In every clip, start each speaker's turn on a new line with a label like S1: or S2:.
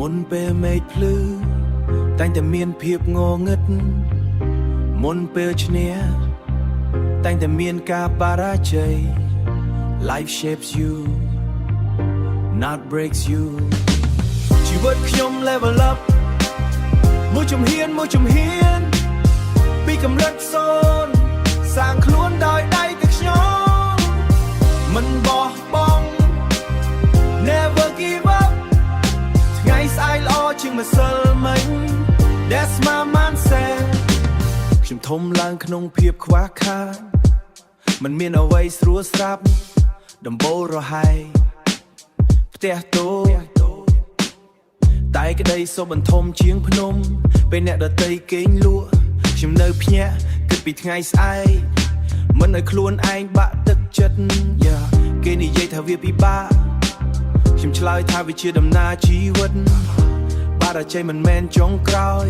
S1: មុនពេលមេឃភ្លឺតែងតែមានភាពងងឹតមុនពេលឈ្នះតែងតែមានការបរាជ័យ Life shapes you not breaks you ជីវិតខ្ញុំ level up មួយជំហានពីកម្រិតសូន្យសាងខ្លួនដោយដៃតែខ្ញុំមិនបោះបង់ Never give up ថ្ងៃស្អែកល្អជាងម្សិលមិញ That's my mindset ខ្ញុំធំឡើងក្នុងភាពខ្វះខាតមិនមានអ្វីស្រួលស្រាប់ដំបូលរហែកផ្ទះតូចតែក្តីសុបបន្ថមជាងភ្នំពេលអ្នកដតីគេងលក់ខ្ញុំនៅភ្ញាក់គិតពីថ្ងៃស្អែកមិនឲ្យខ្លួនឯងបាក់ទឹកចិត្តគេនិយាយថាវាពិបាកខ្ញុំឆ្លើយថាវាជាដំណើរជីវិតបរាជ័យមិនមែនចុងក្រោយ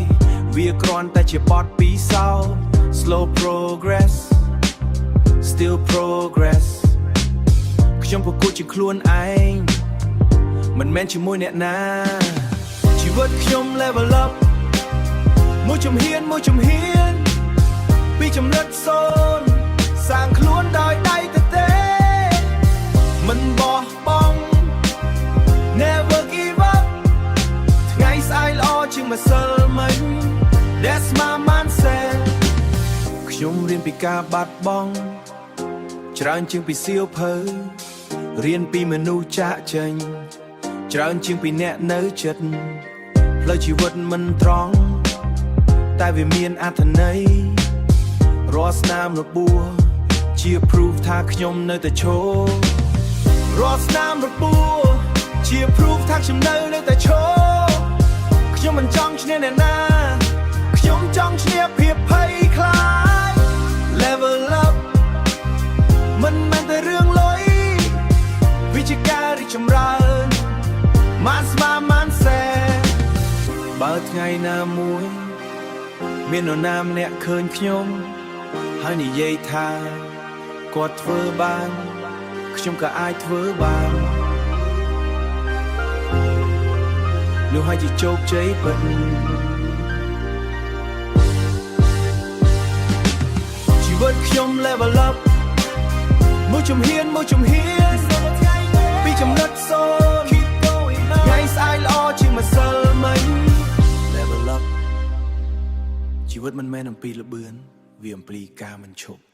S1: វាគ្រាន់តែជាបទពិសោធន៍ Slow progress Still progress ខ្ញុំប្រកួតជាខ្លួនឯងមិនមែនជាមួយអ្នកណាជីវិតខ្ញុំ level up មួយជំហានពីចំណុចសូន្យសាងខ្លួនដោយដៃទទេមិនបោះបង់ Never give up ថ្ងៃស្អែកល្អជាងម្សិលមិញ That's my mindset ខ្ញុំរៀនពីការបាត់បង់ច្រើនជាងពីសៀវភៅរៀនពីមនុស្សចាកចេញច្រើនជាងពីអ្នកនៅចិត្តផ្លូវជីវិតមិនត្រង់តែវាមានអត្ថន័យរាល់ស្នាមរបួសជា proof ថាខ្ញុំនៅតែឈររាល់ស្នាមរបួសជា proof ថាខ្ញុំនៅតែឈរខ្ញុំមិនចង់ឈ្នះអ្នកណាខ្ញុំចង់ឈ្នះភាពភ័យខ្លាច Level up មិនមែនតែរឿងលុយវាជាការរីកចម្រើនmindset បើថ្ងៃណាមួយមាននរណាម្នាក់ឃើញខ្ញុំហើយនិយាយថាគាត់ធ្វើបានខ្ញុំក៏អាចធ្វើបាននោះហើយជាជោគជ័យពិតជីវិតខ្ញុំ level up មួយជំហានពីចំណុចសូន្យថ្ងៃស្អែកល្អជាងម្សិលមិញ Level up ជីវិតមិនមែនអំពីល្បឿនវាអំពីការមិនឈប់